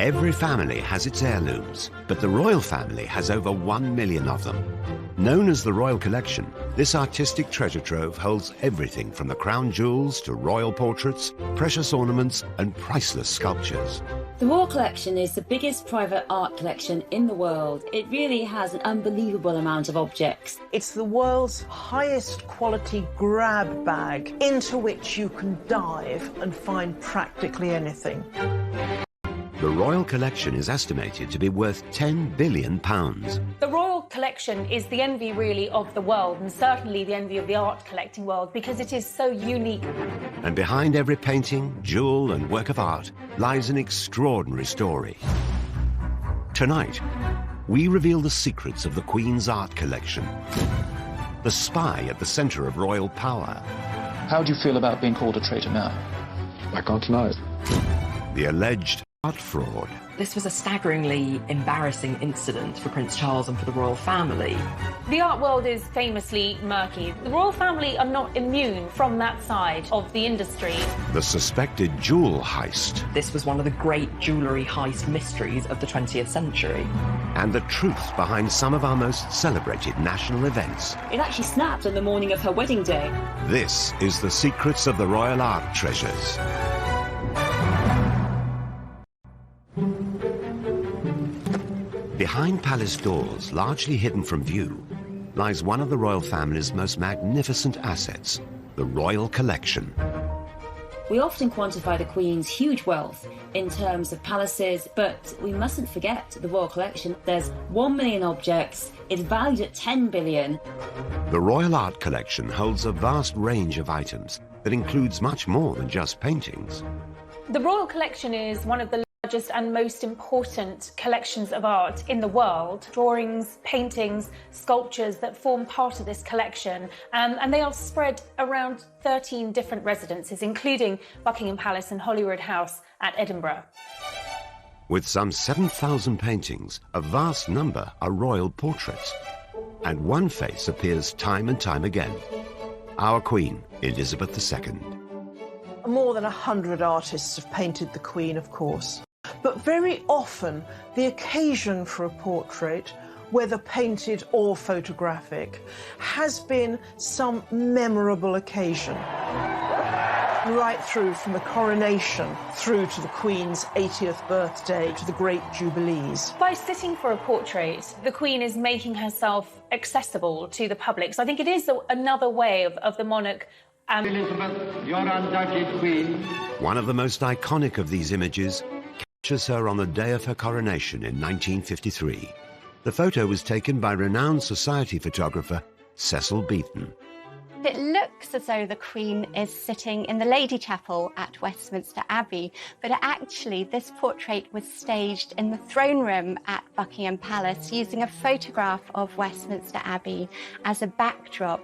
Every family has its heirlooms, but the royal family has over 1 million of them. Known as the Royal Collection, this artistic treasure trove holds everything from the crown jewels to royal portraits, precious ornaments and priceless sculptures. The Royal Collection is the biggest private art collection in the world. It really has an unbelievable amount of objects. It's the world's highest quality grab bag into which you can dive and find practically anything. The Royal Collection is estimated to be worth £10 billion. The Royal Collection is the envy, really, of the world, and certainly the envy of the art collecting world, because it is so unique. And behind every painting, jewel and work of art lies an extraordinary story. Tonight, we reveal the secrets of the Queen's art collection. The spy at the centre of royal power. How do you feel about being called a traitor now? I can't deny it. The alleged art fraud. This was a staggeringly embarrassing incident for Prince Charles and for the royal family. The art world is famously murky. The royal family are not immune from that side of the industry. The suspected jewel heist. This was one of the great jewellery heist mysteries of the 20th century. And the truth behind some of our most celebrated national events. It actually snapped on the morning of her wedding day. This is the secrets of the royal art treasures. Behind palace doors, largely hidden from view, lies one of the royal family's most magnificent assets, the Royal Collection. We often quantify the Queen's huge wealth in terms of palaces, but we mustn't forget the Royal Collection. There's 1 million objects. It's valued at 10 billion. The Royal Art Collection holds a vast range of items that includes much more than just paintings. The Royal Collection is one of the largest and most important collections of art in the world. Drawings, paintings, sculptures that form part of this collection, and they are spread around 13 different residences, including Buckingham Palace and Holyrood House at Edinburgh. With some 7,000 paintings, a vast number are royal portraits. And one face appears time and time again. Our Queen, Elizabeth II. More than 100 artists have painted the Queen, of course. But very often, the occasion for a portrait, whether painted or photographic, has been some memorable occasion. Right through from the coronation through to the Queen's 80th birthday to the great Jubilees. By sitting for a portrait, the Queen is making herself accessible to the public. So I think it is another way of the monarch. Elizabeth, your undoubted Queen. One of the most iconic of these images captures her on the day of her coronation in 1953. The photo was taken by renowned society photographer Cecil Beaton. It looks as though the Queen is sitting in the Lady Chapel at Westminster Abbey, but actually this portrait was staged in the throne room at Buckingham Palace using a photograph of Westminster Abbey as a backdrop.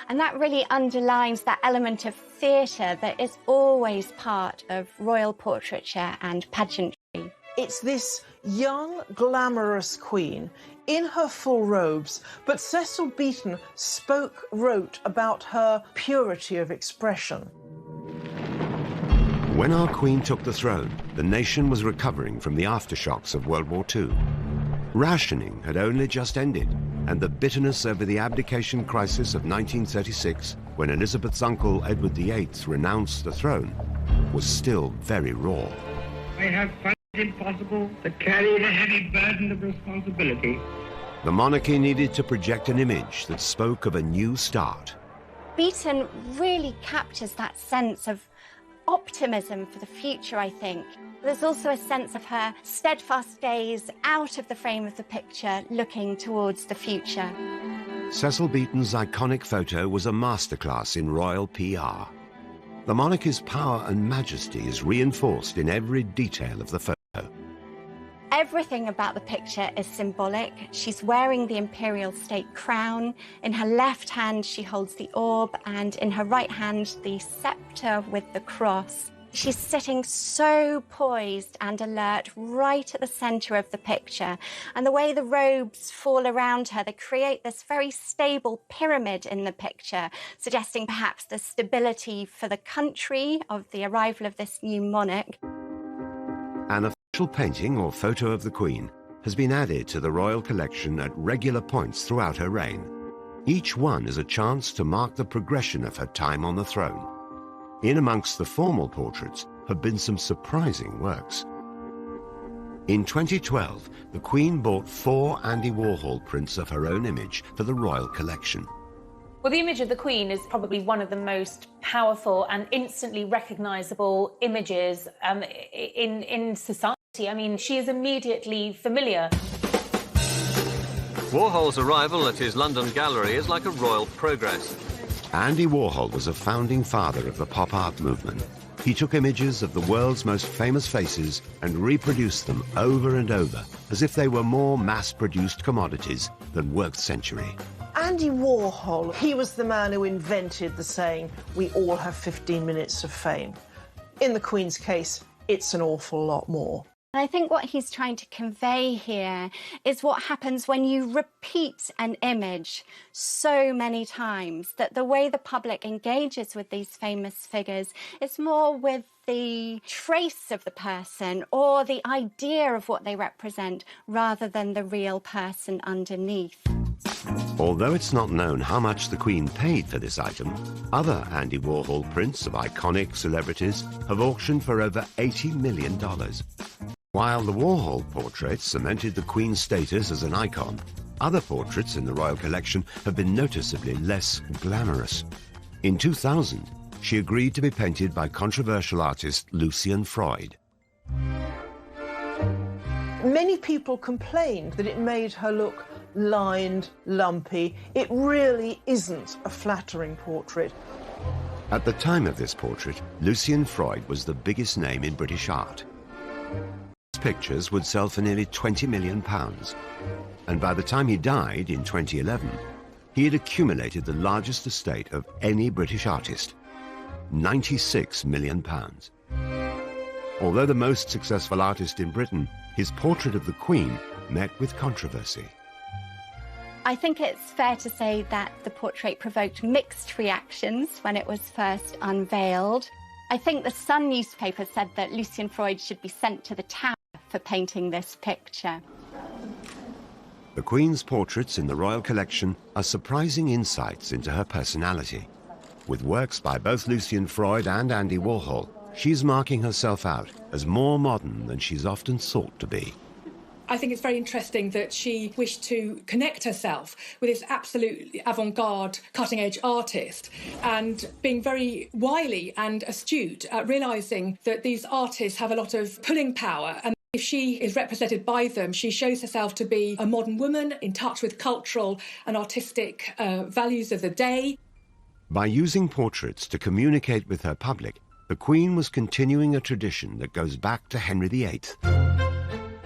And that really underlines that element of theatre that is always part of royal portraiture and pageantry. It's this young, glamorous Queen in her full robes, but Cecil Beaton wrote about her purity of expression. When our Queen took the throne, the nation was recovering from the aftershocks of World War II. Rationing had only just ended, and the bitterness over the abdication crisis of 1936, when Elizabeth's uncle Edward VIII renounced the throne, was still very raw. I have found it impossible to carry the heavy burden of responsibility. The monarchy needed to project an image that spoke of a new start. Beaton really captures that sense of optimism for the future, I think. There's also a sense of her steadfast gaze out of the frame of the picture, looking towards the future. Cecil Beaton's iconic photo was a masterclass in royal PR. The monarchy's power and majesty is reinforced in every detail of the photo. Everything about the picture is symbolic. She's wearing the imperial state crown. In her left hand, she holds the orb, and in her right hand, the scepter with the cross. She's sitting so poised and alert right at the centre of the picture. And the way the robes fall around her, they create this very stable pyramid in the picture, suggesting perhaps the stability for the country of the arrival of this new monarch. An official digital painting or photo of the Queen has been added to the royal collection at regular points throughout her reign. Each one is a chance to mark the progression of her time on the throne. In amongst the formal portraits have been some surprising works. In 2012, the Queen bought 4 Andy Warhol prints of her own image for the royal collection. Well, the image of the Queen is probably one of the most powerful and instantly recognisable images in society. I mean, she is immediately familiar. Warhol's arrival at his London gallery is like a royal progress. Andy Warhol was a founding father of the pop art movement. He took images of the world's most famous faces and reproduced them over and over, as if they were more mass-produced commodities than worth century. Andy Warhol, he was the man who invented the saying, "We all have 15 minutes of fame." In the Queen's case, it's an awful lot more. I think what he's trying to convey here is what happens when you repeat an image so many times, that the way the public engages with these famous figures is more with the trace of the person or the idea of what they represent rather than the real person underneath. Although it's not known how much the Queen paid for this item, other Andy Warhol prints of iconic celebrities have auctioned for over $80 million. While the Warhol portraits cemented the Queen's status as an icon, other portraits in the royal collection have been noticeably less glamorous. In 2000, she agreed to be painted by controversial artist Lucian Freud. Many people complained that it made her look lined, lumpy. It really isn't a flattering portrait. At the time of this portrait, Lucian Freud was the biggest name in British art. His pictures would sell for nearly £20 million. And by the time he died in 2011, he had accumulated the largest estate of any British artist, £96 million. Although the most successful artist in Britain, his portrait of the Queen met with controversy. I think it's fair to say that the portrait provoked mixed reactions when it was first unveiled. I think the Sun newspaper said that Lucian Freud should be sent to the Tower for painting this picture. The Queen's portraits in the royal collection are surprising insights into her personality. With works by both Lucian Freud and Andy Warhol, she's marking herself out as more modern than she's often sought to be. I think it's very interesting that she wished to connect herself with this absolutely avant-garde, cutting-edge artist, and being very wily and astute at realising that these artists have a lot of pulling power, and if she is represented by them, she shows herself to be a modern woman in touch with cultural and artistic values of the day. By using portraits to communicate with her public, the Queen was continuing a tradition that goes back to Henry VIII.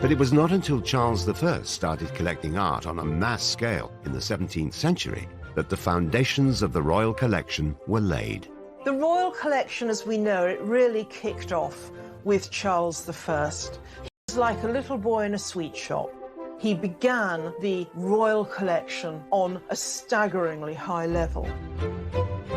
But it was not until Charles I started collecting art on a mass scale in the 17th century that the foundations of the royal collection were laid. The royal collection, as we know it, really kicked off with Charles I. He was like a little boy in a sweet shop. He began the royal collection on a staggeringly high level.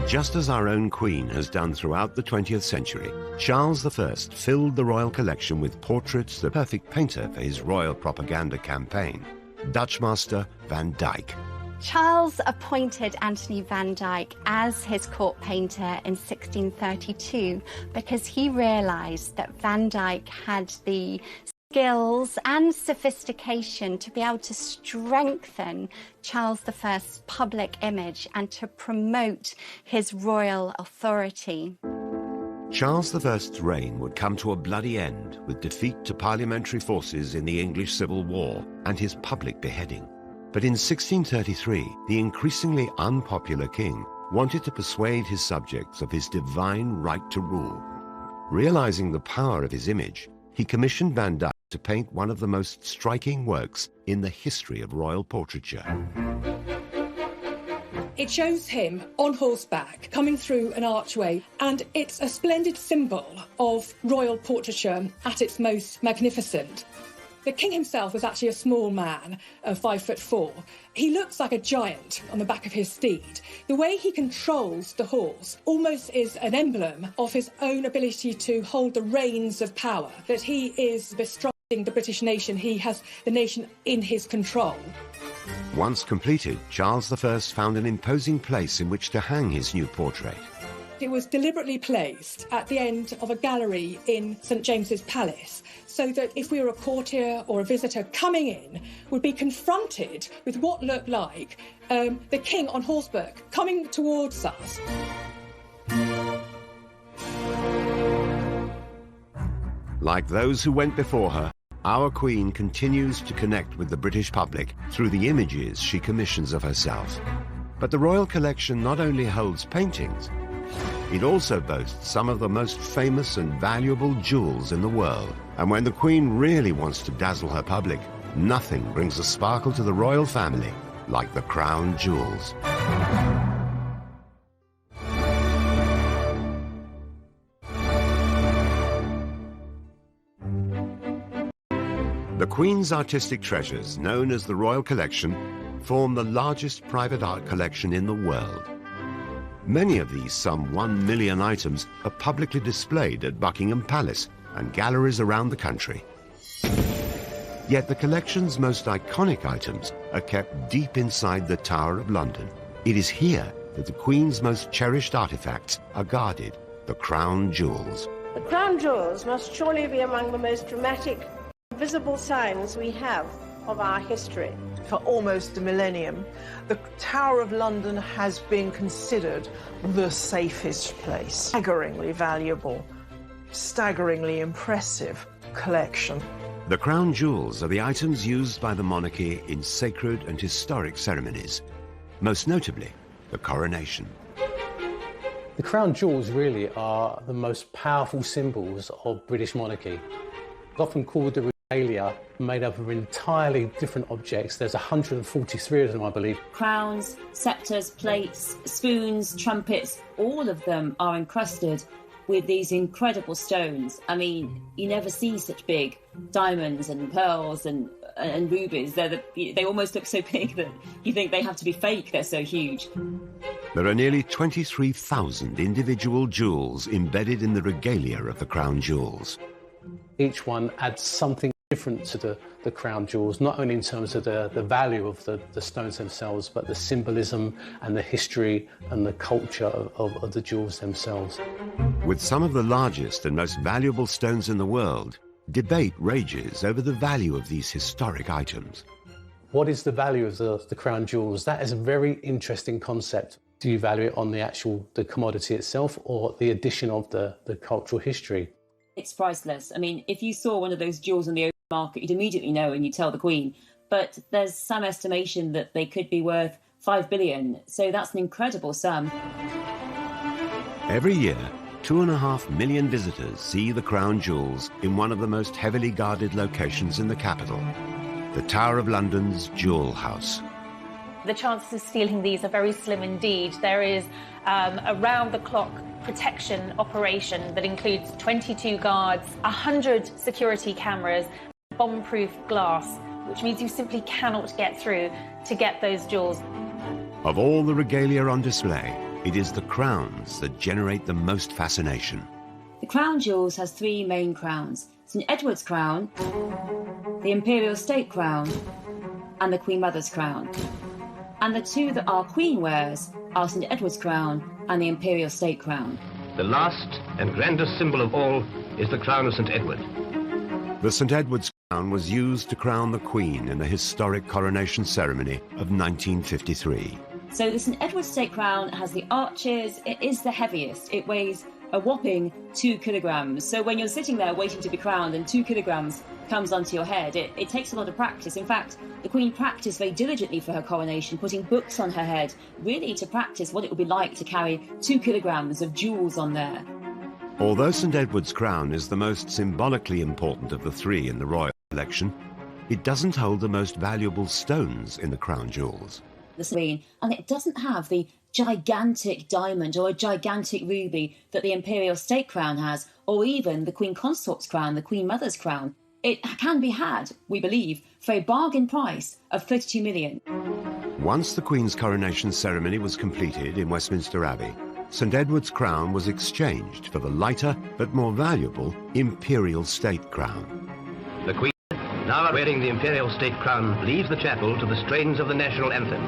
Just as our own Queen has done throughout the 20th century, Charles I filled the royal collection with portraits, the perfect painter for his royal propaganda campaign, Dutch master Van Dyck. Charles appointed Anthony Van Dyck as his court painter in 1632 because he realised that Van Dyck had the skills and sophistication to be able to strengthen Charles I's public image and to promote his royal authority. Charles I's reign would come to a bloody end with defeat to parliamentary forces in the English Civil War and his public beheading. But in 1633, the increasingly unpopular king wanted to persuade his subjects of his divine right to rule. Realizing the power of his image, he commissioned Van Dyck to paint one of the most striking works in the history of royal portraiture. It shows him on horseback coming through an archway, and it's a splendid symbol of royal portraiture at its most magnificent. The king himself was actually a small man of 5'4". He looks like a giant on the back of his steed. The way he controls the horse almost is an emblem of his own ability to hold the reins of power, that he is the strong In the British nation, he has the nation in his control. Once completed, Charles I found an imposing place in which to hang his new portrait. It was deliberately placed at the end of a gallery in St James's Palace, so that if we were a courtier or a visitor coming in, would be confronted with what looked like the king on horseback coming towards us. Like those who went before her, our Queen continues to connect with the British public through the images she commissions of herself. But the Royal Collection not only holds paintings, it also boasts some of the most famous and valuable jewels in the world. And when the Queen really wants to dazzle her public, nothing brings a sparkle to the royal family like the crown jewels. The Queen's artistic treasures, known as the Royal Collection, form the largest private art collection in the world. Many of these some 1 million items are publicly displayed at Buckingham Palace and galleries around the country. Yet the collection's most iconic items are kept deep inside the Tower of London. It is here that the Queen's most cherished artifacts are guarded, the crown jewels. The crown jewels must surely be among the most dramatic, visible signs we have of our history. For almost a millennium, the Tower of London has been considered the safest place. Staggeringly valuable, staggeringly impressive collection. The crown jewels are the items used by the monarchy in sacred and historic ceremonies, most notably the coronation. The crown jewels really are the most powerful symbols of British monarchy. Often called the regalia, made up of entirely different objects. There's 143 of them, I believe. Crowns, sceptres, plates, spoons, trumpets, all of them are encrusted with these incredible stones. I mean, you never see such big diamonds and pearls and rubies. They almost look so big that you think they have to be fake, they're so huge. There are nearly 23,000 individual jewels embedded in the regalia of the crown jewels. Each one adds something different to the crown jewels, not only in terms of the value of the stones themselves, but the symbolism and the history and the culture of the jewels themselves. With some of the largest and most valuable stones in the world, debate rages over the value of these historic items. What is the value of the crown jewels? That is a very interesting concept. Do you value it on the commodity itself, or the addition of the cultural history? It's priceless. I mean, if you saw one of those jewels on the open market, you'd immediately know and you'd tell the Queen. But there's some estimation that they could be worth 5 billion. So that's an incredible sum. Every year, 2.5 million visitors see the crown jewels in one of the most heavily guarded locations in the capital, the Tower of London's Jewel House. The chances of stealing these are very slim indeed. There is a round-the-clock protection operation that includes 22 guards, 100 security cameras, bomb-proof glass, which means you simply cannot get through to get those jewels. Of all the regalia on display, it is the crowns that generate the most fascination. The crown jewels has 3 main crowns: St Edward's crown, the Imperial State crown, and the Queen Mother's crown. And the 2 that our Queen wears are St Edward's crown and the Imperial State crown. The last and grandest symbol of all is the crown of St Edward. The St Edward's crown was used to crown the Queen in the historic coronation ceremony of 1953. So the St Edward's State crown has the arches. It is the heaviest. It weighs a whopping 2 kilograms. So when you're sitting there waiting to be crowned and 2 kilograms comes onto your head, it takes a lot of practice. In fact, the Queen practiced very diligently for her coronation, putting books on her head, really to practice what it would be like to carry 2 kilograms of jewels on there. Although St Edward's crown is the most symbolically important of the 3 in the royal collection, it doesn't hold the most valuable stones in the crown jewels. And it doesn't have the gigantic diamond or a gigantic ruby that the Imperial State crown has, or even the Queen Consort's crown, the Queen Mother's crown. It can be had, we believe, for a bargain price of 32 million. Once the Queen's coronation ceremony was completed in Westminster Abbey, St Edward's crown was exchanged for the lighter but more valuable Imperial State crown. The Queen now wearing the imperial state crown, leaves the chapel to the strains of the national anthem.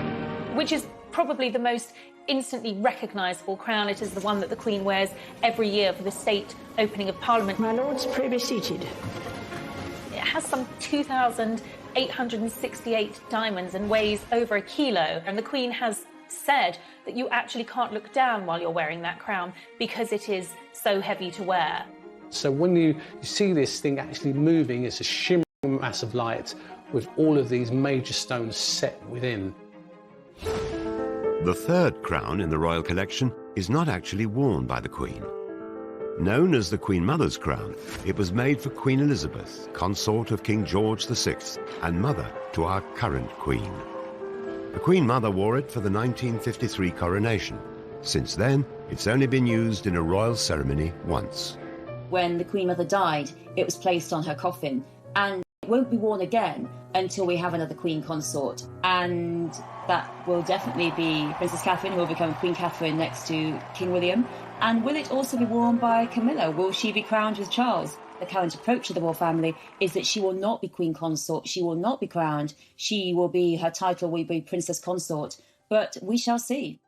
Which is probably the most instantly recognisable crown. It is the one that the Queen wears every year for the state opening of Parliament. My lords, pray be seated. It has some 2,868 diamonds and weighs over a kilo. And the Queen has said that you actually can't look down while you're wearing that crown because it is so heavy to wear. So when you see this thing actually moving, it's a shimmering mass of light with all of these major stones set within. The third crown in the royal collection is not actually worn by the Queen. Known as the Queen Mother's crown, it was made for Queen Elizabeth, consort of King George VI and mother to our current Queen. The Queen Mother wore it for the 1953 coronation. Since then, it's only been used in a royal ceremony once. When the Queen Mother died, it was placed on her coffin, and it won't be worn again until we have another Queen consort. And that will definitely be Princess Catherine, who will become Queen Catherine next to King William. And will it also be worn by Camilla? Will she be crowned with Charles? The current approach of the royal family is that she will not be Queen Consort, she will not be crowned, her title will be Princess Consort, but we shall see.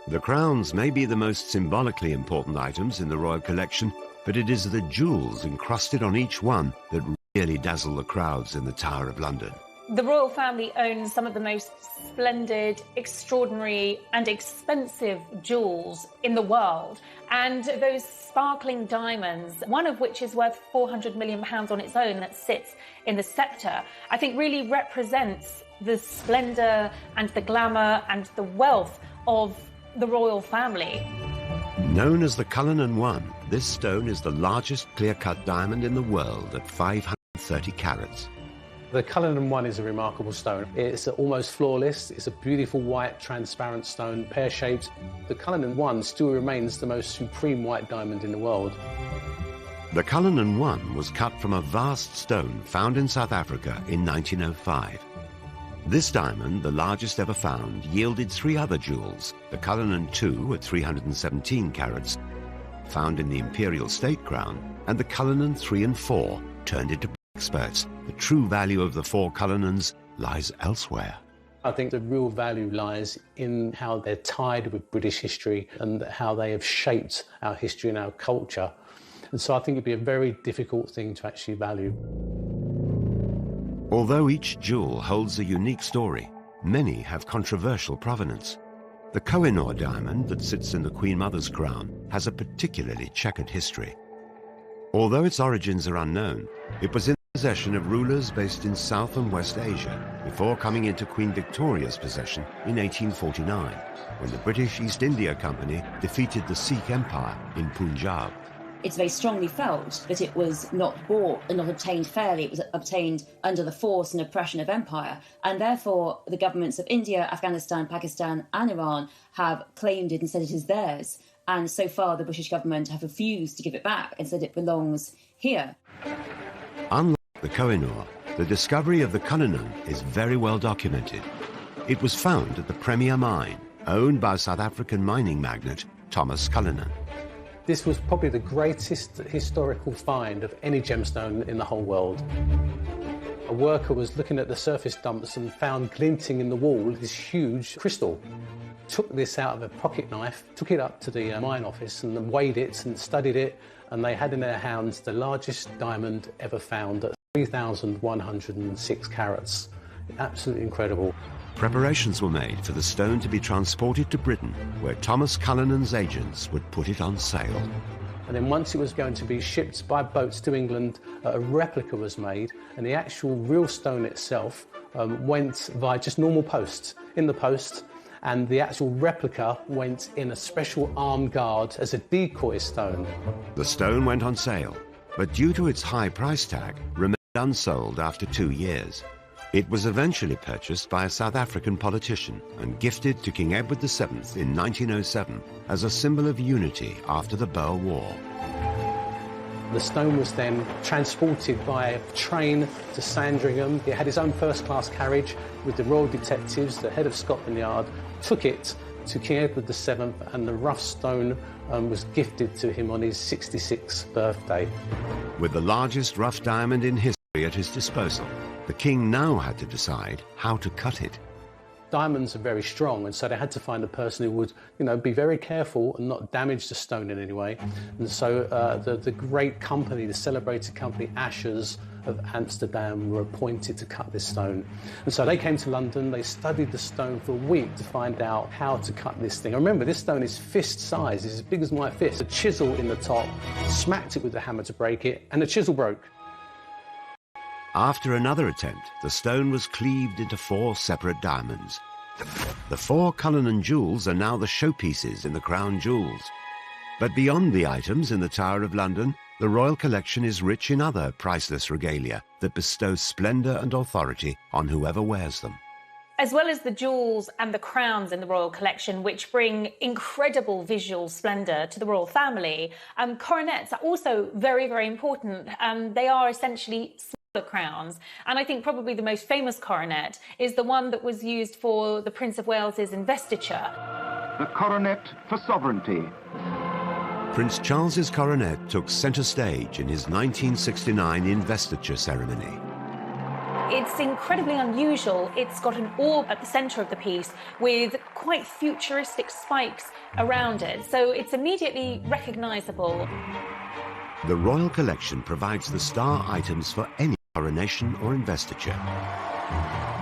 The crowns may be the most symbolically important items in the royal collection, but it is the jewels encrusted on each one that really dazzle the crowds in the Tower of London. The royal family owns some of the most splendid, extraordinary and expensive jewels in the world. And those sparkling diamonds, one of which is worth £400 million on its own that sits in the sceptre, I think really represents the splendour and the glamour and the wealth of the royal family. Known as the Cullinan One, this stone is the largest clear-cut diamond in the world at 530 carats. The Cullinan One is a remarkable stone. It's almost flawless. It's a beautiful white, transparent stone, pear-shaped. The Cullinan One still remains the most supreme white diamond in the world. The Cullinan One was cut from a vast stone found in South Africa in 1905. This diamond, the largest ever found, yielded three other jewels, the Cullinan II at 317 carats, found in the imperial state crown, and the Cullinan III and IV, turned into experts. The true value of the four Cullinans lies elsewhere. I think the real value lies in how they're tied with British history and how they have shaped our history and our culture. And so I think it'd be a very difficult thing to actually value. Although each jewel holds a unique story, many have controversial provenance. The Koh-i-Noor diamond that sits in the Queen Mother's crown has a particularly checkered history. Although its origins are unknown, it was in the possession of rulers based in South and West Asia before coming into Queen Victoria's possession in 1849, when the British East India Company defeated the Sikh Empire in Punjab. It's very strongly felt that it was not bought and not obtained fairly. It was obtained under the force and oppression of empire. And therefore, the governments of India, Afghanistan, Pakistan and Iran have claimed it and said it is theirs. And so far, the British government have refused to give it back and said it belongs here. Unlike the Koh-i-Noor, the discovery of the Cullinan is very well documented. It was found at the Premier Mine, owned by South African mining magnate Thomas Cullinan. This was probably the greatest historical find of any gemstone in the whole world. A worker was looking at the surface dumps and found glinting in the wall this huge crystal. Took this out of a pocket knife, took it up to the mine office and weighed it and studied it, and they had in their hands the largest diamond ever found at 3,106 carats. Absolutely incredible. Preparations were made for the stone to be transported to Britain, where Thomas Cullinan's agents would put it on sale. And then once it was going to be shipped by boats to England, a replica was made, and the actual real stone itself went via just normal post, in the post, and the actual replica went in a special armed guard as a decoy stone. The stone went on sale, but due to its high price tag, remained unsold after 2 years. It was eventually purchased by a South African politician and gifted to King Edward VII in 1907 as a symbol of unity after the Boer War. The stone was then transported by train to Sandringham. It had its own first-class carriage with the Royal Detectives. The head of Scotland Yard took it to King Edward VII, and the rough stone was gifted to him on his 66th birthday. With the largest rough diamond in history be at his disposal. The king now had to decide how to cut it. Diamonds are very strong, and so they had to find a person who would, be very careful and not damage the stone in any way. And so the great company, the celebrated company Ashers of Amsterdam, were appointed to cut this stone. And so they came to London, they studied the stone for a week to find out how to cut this thing. And remember, this stone is fist size, it's as big as my fist. A chisel in the top, smacked it with the hammer to break it, and the chisel broke. After another attempt, the stone was cleaved into 4 separate diamonds. The 4 Cullinan jewels are now the showpieces in the crown jewels. But beyond the items in the Tower of London, the royal collection is rich in other priceless regalia that bestow splendour and authority on whoever wears them. As well as the jewels and the crowns in the royal collection, which bring incredible visual splendour to the royal family, coronets are also very, very important. They are essentially smaller crowns. And I think probably the most famous coronet is the one that was used for the Prince of Wales's investiture. The coronet for sovereignty. Prince Charles's coronet took centre stage in his 1969 investiture ceremony. It's incredibly unusual. It's got an orb at the centre of the piece with quite futuristic spikes around it, so it's immediately recognisable. The royal collection provides the star items for any coronation or investiture.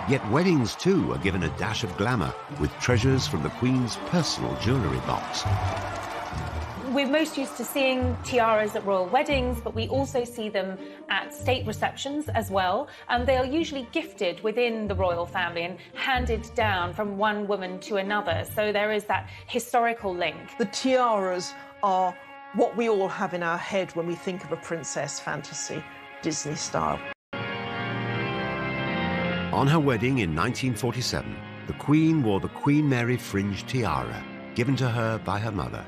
Yet weddings too are given a dash of glamour with treasures from the Queen's personal jewellery box. We're most used to seeing tiaras at royal weddings, but we also see them at state receptions as well. And they are usually gifted within the royal family and handed down from one woman to another. So there is that historical link. The tiaras are what we all have in our head when we think of a princess fantasy, Disney style. On her wedding in 1947, the Queen wore the Queen Mary fringe tiara, given to her by her mother.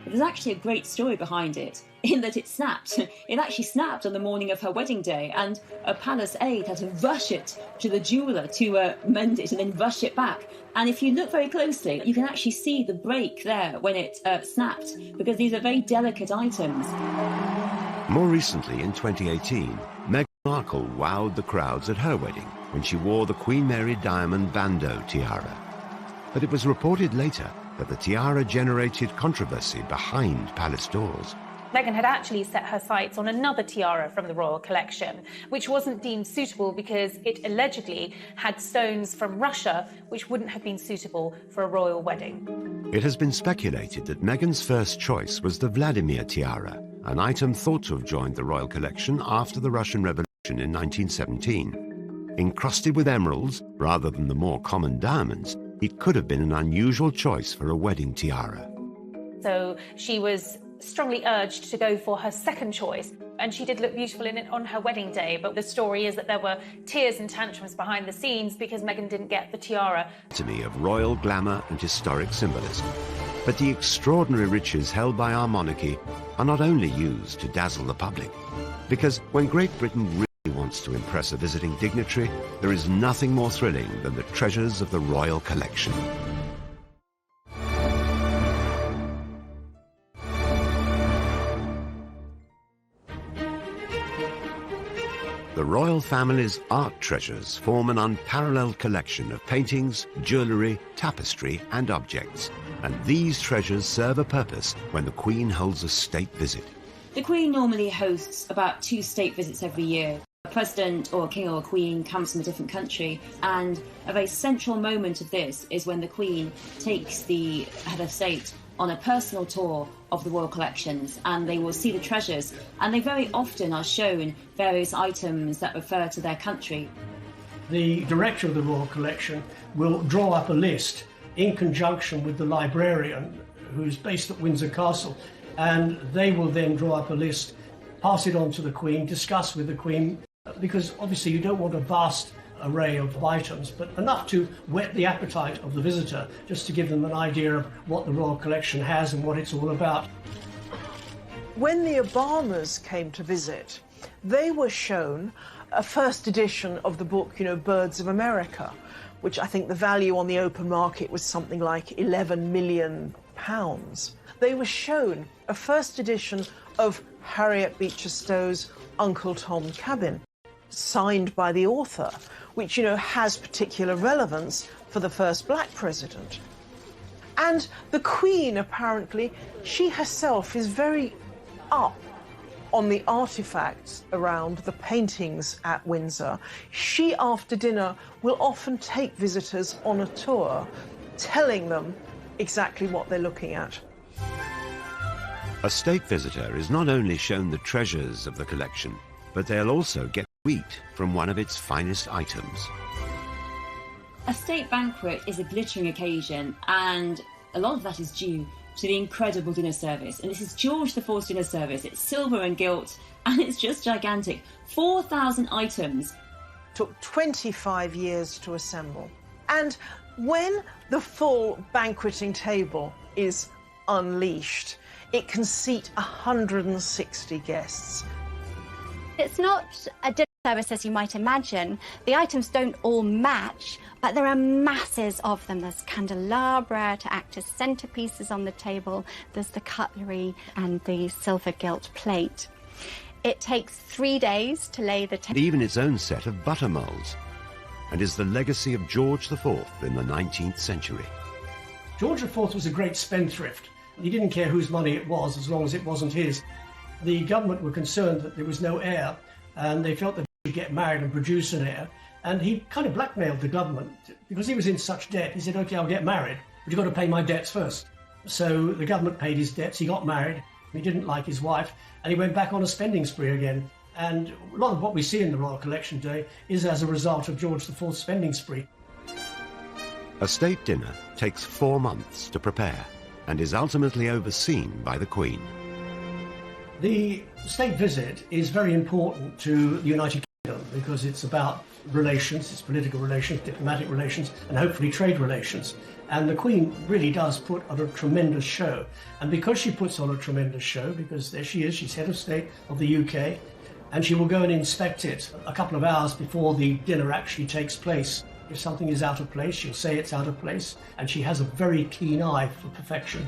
There's actually a great story behind it, in that it snapped. It actually snapped on the morning of her wedding day, and a palace aide had to rush it to the jeweller to mend it and then rush it back. And if you look very closely, you can actually see the break there when it snapped, because these are very delicate items. More recently, in 2018, Meghan Markle wowed the crowds at her wedding when she wore the Queen Mary diamond bandeau tiara. But it was reported later that the tiara generated controversy behind palace doors. Meghan had actually set her sights on another tiara from the royal collection, which wasn't deemed suitable because it allegedly had stones from Russia, which wouldn't have been suitable for a royal wedding. It has been speculated that Meghan's first choice was the Vladimir tiara, an item thought to have joined the royal collection after the Russian Revolution in 1917. Encrusted with emeralds, rather than the more common diamonds, it could have been an unusual choice for a wedding tiara. So she was strongly urged to go for her second choice, and she did look beautiful in it on her wedding day, but the story is that there were tears and tantrums behind the scenes because Meghan didn't get the tiara. Of royal glamour and historic symbolism. But the extraordinary riches held by our monarchy are not only used to dazzle the public, because when Great Britain really wants to impress a visiting dignitary, there is nothing more thrilling than the treasures of the royal collection. The royal family's art treasures form an unparalleled collection of paintings, jewellery, tapestry and objects. And these treasures serve a purpose when the Queen holds a state visit. The Queen normally hosts about 2 state visits every year. A president or a king or a queen comes from a different country, and a very central moment of this is when the Queen takes the head of state on a personal tour of the royal collections, and they will see the treasures, and they very often are shown various items that refer to their country. The director of the royal collection will draw up a list in conjunction with the librarian who's based at Windsor Castle, and they will then draw up a list, pass it on to the Queen, discuss with the Queen, because obviously you don't want a vast array of items, but enough to whet the appetite of the visitor, just to give them an idea of what the royal collection has and what it's all about. When the Obamas came to visit, they were shown a first edition of the book, Birds of America, which I think the value on the open market was something like £11 million. They were shown a first edition of Harriet Beecher Stowe's Uncle Tom Cabin. signed by the author, which, you know, has particular relevance for the first black president. And the Queen, apparently, she herself is very up on the artifacts around the paintings at Windsor. She, after dinner, will often take visitors on a tour, telling them exactly what they're looking at. A state visitor is not only shown the treasures of the collection, but they'll also get wheat from one of its finest items. A state banquet is a glittering occasion, and a lot of that is due to the incredible dinner service. And this is George IV's dinner service. It's silver and gilt, and it's just gigantic. 4,000 items. Took 25 years to assemble. And when the full banqueting table is unleashed, it can seat 160 guests. It's not a dinner service as you might imagine. The items don't all match, but there are masses of them. There's candelabra to act as centerpieces on the table. There's the cutlery and the silver gilt plate. It takes 3 days to lay the table. Even its own set of butter molds, and is the legacy of George IV in the 19th century. George IV was a great spendthrift. He didn't care whose money it was as long as it wasn't his. The government were concerned that there was no heir, and they felt that he should get married and produce an heir. And he kind of blackmailed the government because he was in such debt. He said, OK, I'll get married, but you've got to pay my debts first. So the government paid his debts. He got married. He didn't like his wife, and he went back on a spending spree again. And a lot of what we see in the Royal Collection today is as a result of George IV's spending spree. A state dinner takes 4 months to prepare and is ultimately overseen by the Queen. The state visit is very important to the United Kingdom because it's about relations, it's political relations, diplomatic relations, and hopefully trade relations. And the Queen really does put on a tremendous show. And because she puts on a tremendous show, because there she is, she's head of state of the UK, and she will go and inspect it a couple of hours before the dinner actually takes place. If something is out of place, she'll say it's out of place, and she has a very keen eye for perfection.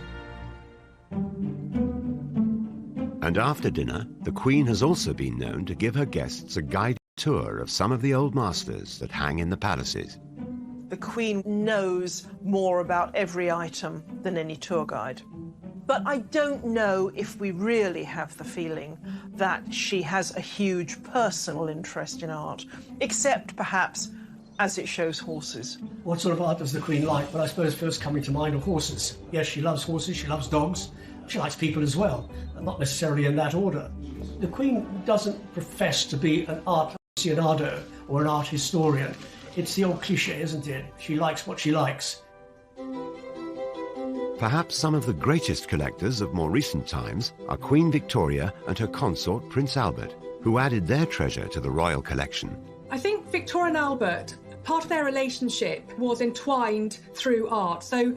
And after dinner, the Queen has also been known to give her guests a guided tour of some of the old masters that hang in the palaces. The Queen knows more about every item than any tour guide. But I don't know if we really have the feeling that she has a huge personal interest in art, except perhaps as it shows horses. What sort of art does the Queen like? Well, I suppose first coming to mind are horses. Yes, she loves horses, she loves dogs, she likes people as well, and not necessarily in that order. The Queen doesn't profess to be an art aficionado or an art historian. It's the old cliché, isn't it? She likes what she likes. Perhaps some of the greatest collectors of more recent times are Queen Victoria and her consort Prince Albert, who added their treasure to the royal collection. I think Victoria and Albert, part of their relationship was entwined through art. So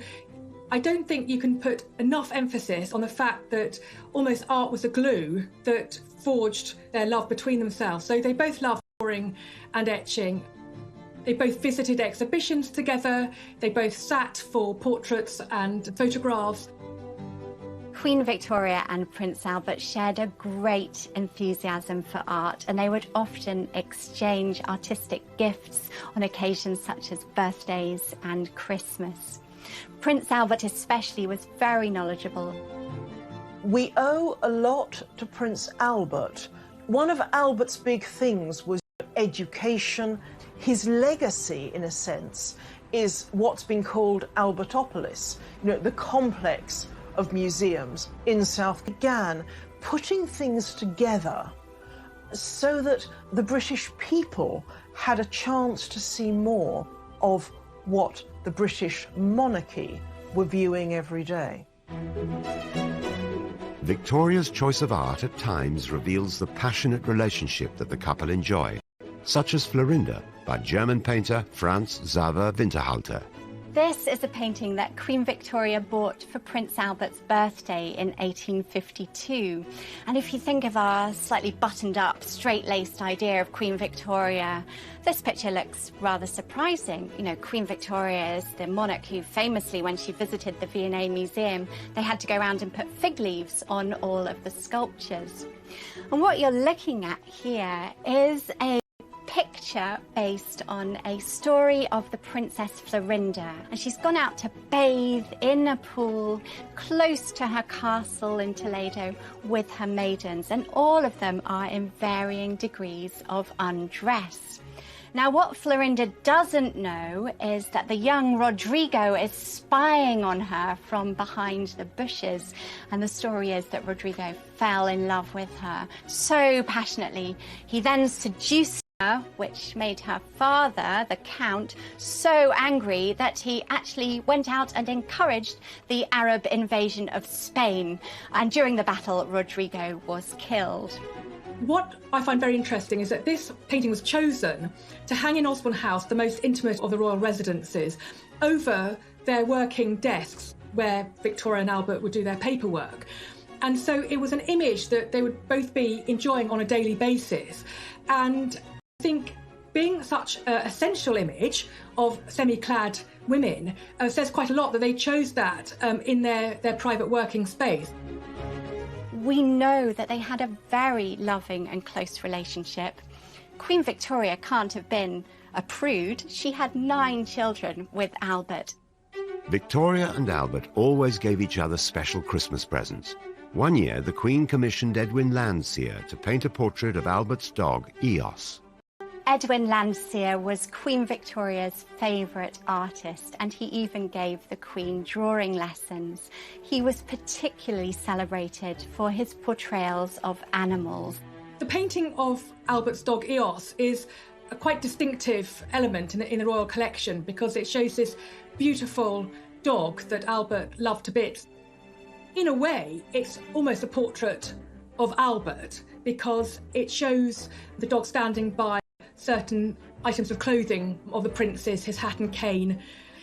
I don't think you can put enough emphasis on the fact that almost art was the glue that forged their love between themselves. So they both loved drawing and etching. They both visited exhibitions together. They both sat for portraits and photographs. Queen Victoria and Prince Albert shared a great enthusiasm for art, and they would often exchange artistic gifts on occasions such as birthdays and Christmas. Prince Albert especially was very knowledgeable. We owe a lot to Prince Albert. One of Albert's big things was education. His legacy, in a sense, is what's been called Albertopolis, the complex of museums in South. Began putting things together so that the British people had a chance to see more of what the British monarchy were viewing every day. Victoria's choice of art at times reveals the passionate relationship that the couple enjoy, such as Florinda by German painter Franz Xaver Winterhalter. This is a painting that Queen Victoria bought for Prince Albert's birthday in 1852. And if you think of our slightly buttoned up, straight-laced idea of Queen Victoria, this picture looks rather surprising. Queen Victoria is the monarch who famously, when she visited the V&A Museum, they had to go around and put fig leaves on all of the sculptures. And what you're looking at here is a picture based on a story of the Princess Florinda, and she's gone out to bathe in a pool close to her castle in Toledo with her maidens, and all of them are in varying degrees of undress. Now, what Florinda doesn't know is that the young Rodrigo is spying on her from behind the bushes. And the story is that Rodrigo fell in love with her so passionately. He then seduced her, which made her father, the Count, so angry that he actually went out and encouraged the Arab invasion of Spain. And during the battle, Rodrigo was killed. What I find very interesting is that this painting was chosen to hang in Osborne House, the most intimate of the royal residences, over their working desks where Victoria and Albert would do their paperwork. And so it was an image that they would both be enjoying on a daily basis. And I think being such an essential image of semi-clad women says quite a lot that they chose that in their private working space. We know that they had a very loving and close relationship. Queen Victoria can't have been a prude. She had 9 children with Albert. Victoria and Albert always gave each other special Christmas presents. One year, the Queen commissioned Edwin Landseer to paint a portrait of Albert's dog, Eos. Edwin Landseer was Queen Victoria's favourite artist, and he even gave the Queen drawing lessons. He was particularly celebrated for his portrayals of animals. The painting of Albert's dog Eos is a quite distinctive element in the royal collection because it shows this beautiful dog that Albert loved to bits. In a way, it's almost a portrait of Albert because it shows the dog standing by certain items of clothing of the princes, his hat and cane.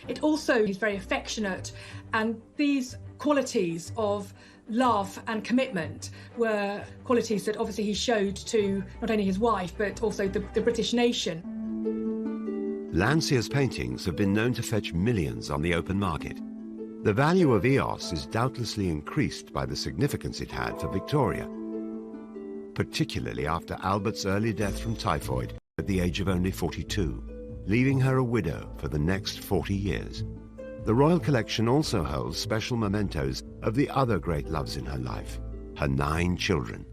It also is very affectionate, and these qualities of love and commitment were qualities that obviously he showed to not only his wife but also the British nation. Landseer's paintings have been known to fetch millions on the open market. The value of Eos is doubtlessly increased by the significance it had for Victoria, particularly after Albert's early death from typhoid at the age of only 42, leaving her a widow for the next 40 years. The Royal Collection also holds special mementos of the other great loves in her life, her 9 children.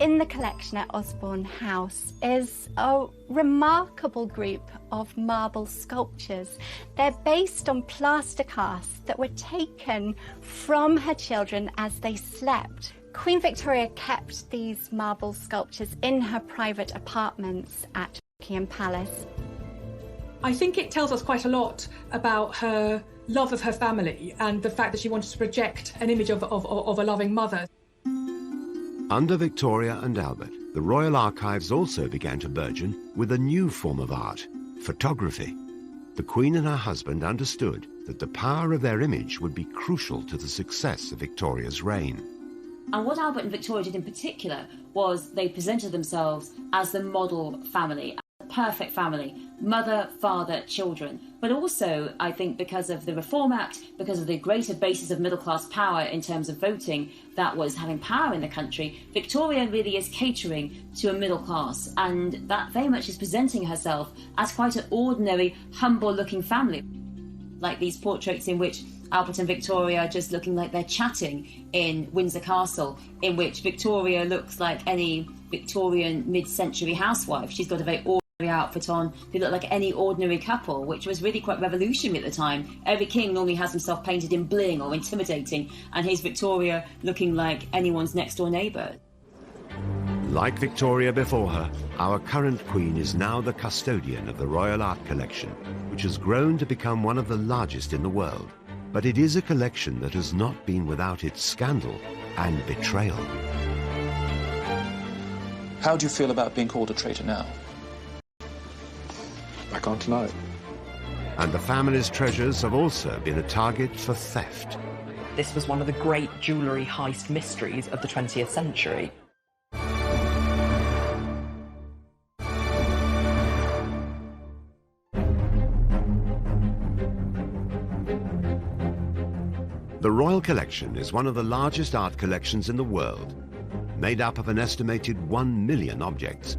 In the collection at Osborne House is a remarkable group of marble sculptures. They're based on plaster casts that were taken from her children as they slept. Queen Victoria kept these marble sculptures in her private apartments at Buckingham Palace. I think it tells us quite a lot about her love of her family and the fact that she wanted to project an image of a loving mother. Under Victoria and Albert, the Royal Archives also began to burgeon with a new form of art, photography. The Queen and her husband understood that the power of their image would be crucial to the success of Victoria's reign. And what Albert and Victoria did in particular was they presented themselves as the model family, the perfect family, mother, father, children. But also, I think because of the Reform Act, because of the greater basis of middle-class power in terms of voting that was having power in the country, Victoria really is catering to a middle class, and that very much is presenting herself as quite an ordinary, humble-looking family. Like these portraits in which Albert and Victoria are just looking like they're chatting in Windsor Castle, in which Victoria looks like any Victorian mid-century housewife. She's got a very ordinary outfit on. They look like any ordinary couple, which was really quite revolutionary at the time. Every king normally has himself painted in bling or intimidating, and here's Victoria looking like anyone's next-door neighbour. Like Victoria before her, our current Queen is now the custodian of the Royal Art Collection, which has grown to become one of the largest in the world. But it is a collection that has not been without its scandal and betrayal. How do you feel about being called a traitor now? I can't deny it. And the family's treasures have also been a target for theft. This was one of the great jewellery heist mysteries of the 20th century. The Royal Collection is one of the largest art collections in the world, made up of an estimated 1 million objects.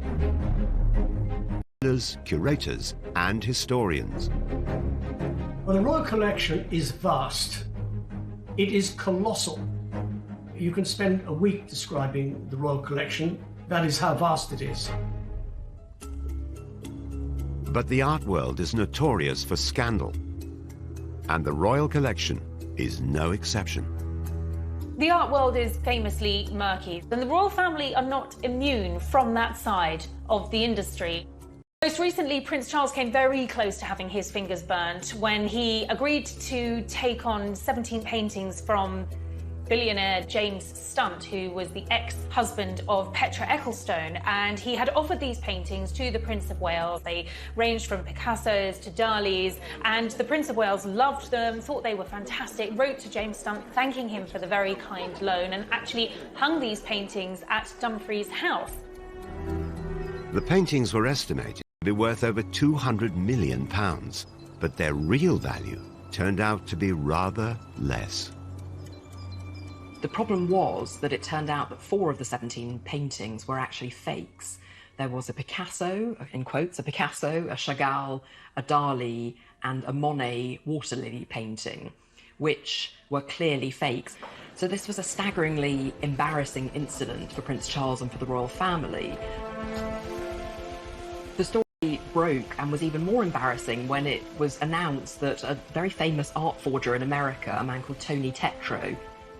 curators and historians. Well, the Royal Collection is vast. It is colossal. You can spend a week describing the Royal Collection. That is how vast it is. But the art world is notorious for scandal, and the Royal Collection is no exception. The art world is famously murky, and the royal family are not immune from that side of the industry. Most recently, Prince Charles came very close to having his fingers burnt when he agreed to take on 17 paintings from billionaire James Stunt, who was the ex-husband of Petra Ecclestone, and he had offered these paintings to the Prince of Wales. They ranged from Picassos to Dalis, and the Prince of Wales loved them, thought they were fantastic, wrote to James Stunt thanking him for the very kind loan, and actually hung these paintings at Dumfries House. The paintings were estimated to be worth over £200 million, but their real value turned out to be rather less. The problem was that it turned out that 4 of the 17 paintings were actually fakes. There was a Picasso, in quotes, a Picasso, a Chagall, a Dali, and a Monet water lily painting, which were clearly fakes. So this was a staggeringly embarrassing incident for Prince Charles and for the royal family. The story broke and was even more embarrassing when it was announced that a very famous art forger in America, a man called Tony Tetreault,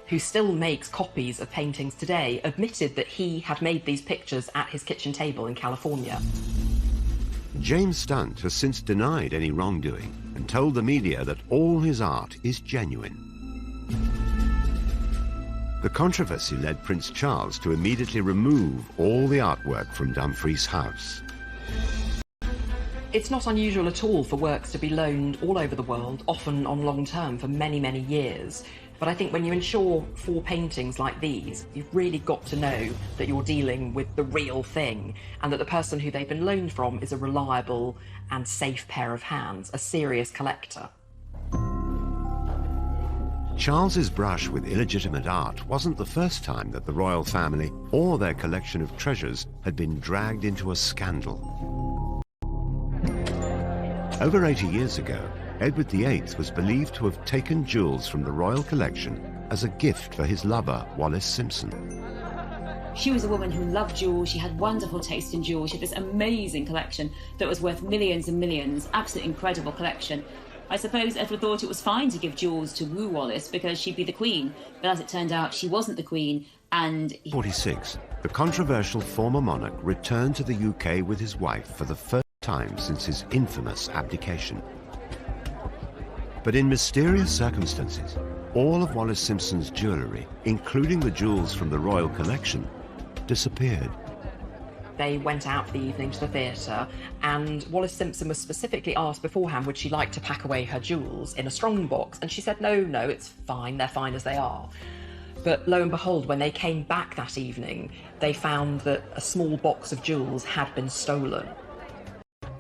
who still makes copies of paintings today, admitted that he had made these pictures at his kitchen table in California. James Stunt has since denied any wrongdoing and told the media that all his art is genuine. The controversy led Prince Charles to immediately remove all the artwork from Dumfries House. It's not unusual at all for works to be loaned all over the world, often on long term for many, many years. But I think when you insure 4 paintings like these, you've really got to know that you're dealing with the real thing, and that the person who they've been loaned from is a reliable and safe pair of hands, a serious collector. Charles's brush with illegitimate art wasn't the first time that the royal family or their collection of treasures had been dragged into a scandal. Over 80 years ago, Edward VIII was believed to have taken jewels from the royal collection as a gift for his lover, Wallis Simpson. She was a woman who loved jewels. She had wonderful taste in jewels. She had this amazing collection that was worth millions and millions, absolutely incredible collection. I suppose Edward thought it was fine to give jewels to woo Wallis because she'd be the queen, but as it turned out, she wasn't the queen, and... 46, the controversial former monarch returned to the UK with his wife for the first time since his infamous abdication. But in mysterious circumstances, all of Wallis Simpson's jewellery, including the jewels from the royal collection, disappeared. They went out for the evening to the theatre, and Wallis Simpson was specifically asked beforehand would she like to pack away her jewels in a strong box, and she said no, it's fine, they're fine as they are. But lo and behold, when they came back that evening, they found that a small box of jewels had been stolen.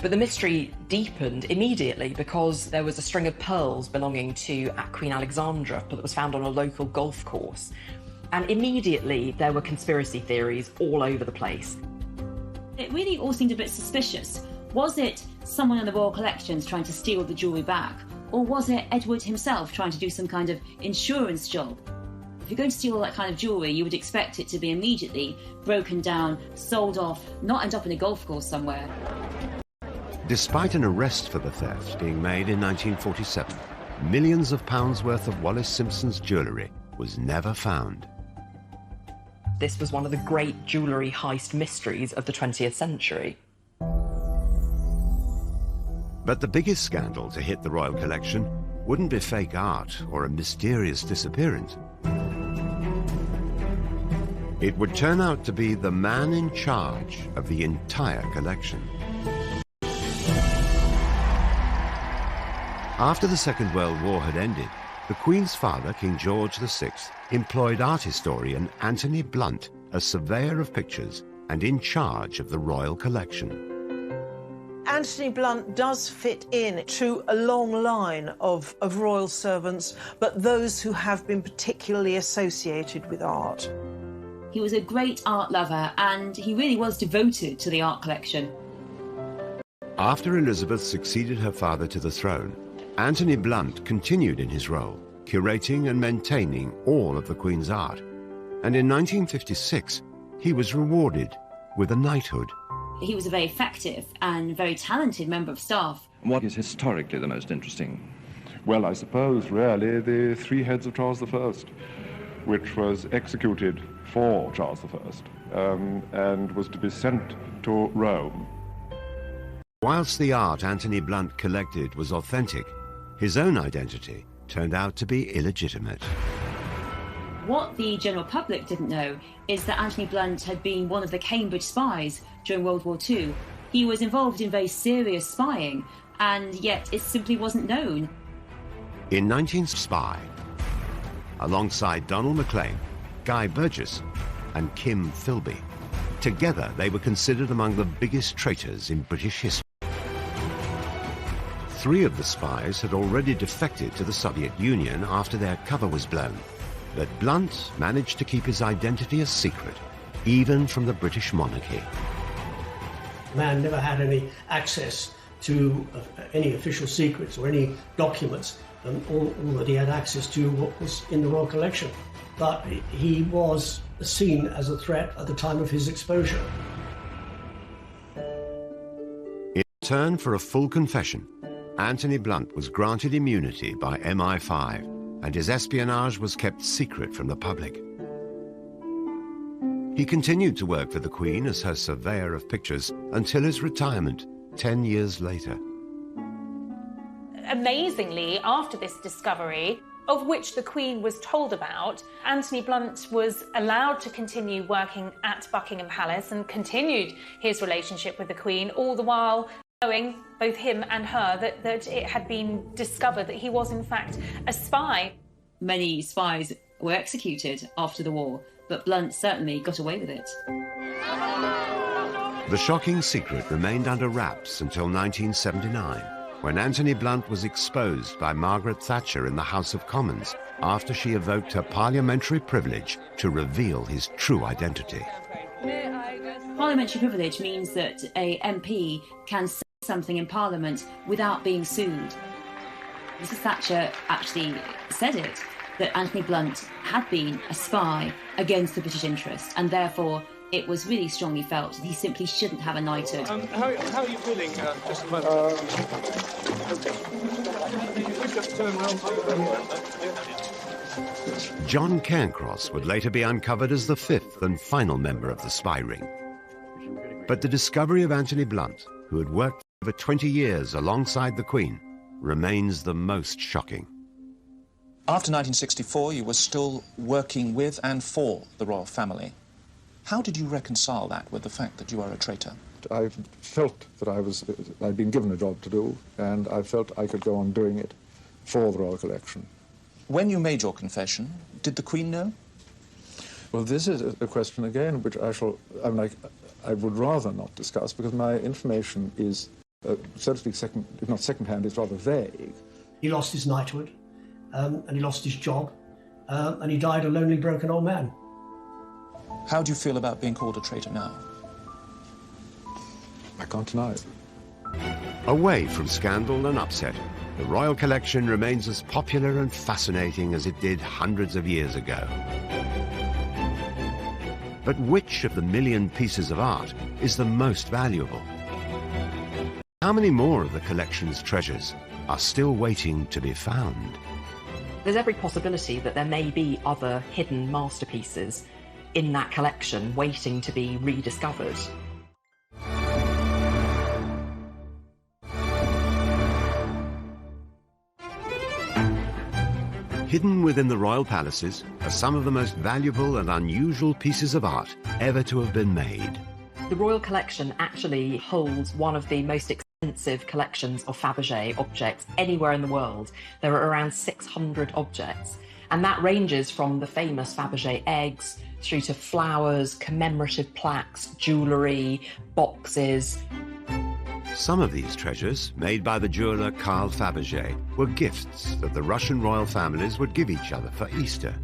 But the mystery deepened immediately because there was a string of pearls belonging to Queen Alexandra that was found on a local golf course. And immediately there were conspiracy theories all over the place. It really all seemed a bit suspicious. Was it someone in the royal collections trying to steal the jewellery back? Or was it Edward himself trying to do some kind of insurance job? If you're going to steal all that kind of jewellery, you would expect it to be immediately broken down, sold off, not end up in a golf course somewhere. Despite an arrest for the theft being made in 1947, millions of pounds worth of Wallis Simpson's jewellery was never found. This was one of the great jewellery heist mysteries of the 20th century. But the biggest scandal to hit the royal collection wouldn't be fake art or a mysterious disappearance. It would turn out to be the man in charge of the entire collection. After the Second World War had ended, the Queen's father, King George VI, employed art historian Anthony Blunt as surveyor of pictures and in charge of the royal collection. Anthony Blunt does fit in to a long line of royal servants, but those who have been particularly associated with art. He was a great art lover, and he really was devoted to the art collection. After Elizabeth succeeded her father to the throne, Anthony Blunt continued in his role, curating and maintaining all of the Queen's art. And in 1956, he was rewarded with a knighthood. He was a very effective and very talented member of staff. What is historically the most interesting? Well, I suppose really the three heads of Charles I, which was executed for Charles I and was to be sent to Rome. Whilst the art Anthony Blunt collected was authentic, his own identity turned out to be illegitimate. What the general public didn't know is that Anthony Blunt had been one of the Cambridge spies during World War II. He was involved in very serious spying, and yet it simply wasn't known. In 19spy, alongside Donald Maclean, Guy Burgess and Kim Philby, together they were considered among the biggest traitors in British history. 3 of the spies had already defected to the Soviet Union after their cover was blown. But Blunt managed to keep his identity a secret, even from the British monarchy. Man never had any access to any official secrets or any documents. All that he had access to was in the Royal Collection. But he was seen as a threat at the time of his exposure. In return for a full confession, Anthony Blunt was granted immunity by MI5, and his espionage was kept secret from the public. He continued to work for the Queen as her surveyor of pictures until his retirement 10 years later. Amazingly, after this discovery, of which the Queen was told about, Anthony Blunt was allowed to continue working at Buckingham Palace and continued his relationship with the Queen, all the while knowing, both him and her, that it had been discovered that he was in fact a spy. Many spies were executed after the war, but Blunt certainly got away with it. The shocking secret remained under wraps until 1979, when Anthony Blunt was exposed by Margaret Thatcher in the House of Commons after she evoked her parliamentary privilege to reveal his true identity. Parliamentary privilege means that a MP can say something in Parliament without being sued. Mrs. Thatcher actually said it, that Anthony Blunt had been a spy against the British interest, and therefore it was really strongly felt that he simply shouldn't have a knighthood. How are you feeling just a moment? Just turn around. John Cairncross would later be uncovered as the 5th and final member of the spy ring. But the discovery of Anthony Blunt, who had worked for over 20 years alongside the Queen, remains the most shocking. After 1964, you were still working with and for the royal family. How did you reconcile that with the fact that you are a traitor? I felt that I'd been given a job to do, and I felt I could go on doing it for the Royal Collection. When you made your confession, did the Queen know? Well, this is a question again which I would rather not discuss, because my information is, so to speak, if not second-hand, it's rather vague. He lost his knighthood, and he lost his job, and he died a lonely, broken old man. How do you feel about being called a traitor now? I can't deny it. Away from scandal and upset, the Royal Collection remains as popular and fascinating as it did hundreds of years ago. But which of the million pieces of art is the most valuable? How many more of the collection's treasures are still waiting to be found? There's every possibility that there may be other hidden masterpieces in that collection waiting to be rediscovered. Hidden within the royal palaces are some of the most valuable and unusual pieces of art ever to have been made. The Royal Collection actually holds one of the most extensive collections of Fabergé objects anywhere in the world. There are around 600 objects, and that ranges from the famous Fabergé eggs through to flowers, commemorative plaques, jewellery, boxes. Some of these treasures, made by the jeweller Carl Fabergé, were gifts that the Russian royal families would give each other for Easter.